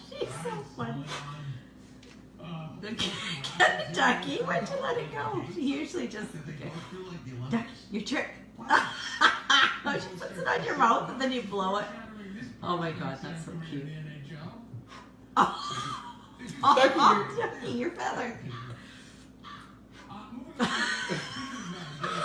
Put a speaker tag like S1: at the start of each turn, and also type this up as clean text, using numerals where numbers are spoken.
S1: She's so funny. Ducky, why'd you let it go? She usually just, okay. Ducky, your trick. She puts it on your mouth and then you blow it. Oh my god, that's so cute. Oh, Ducky, your feather.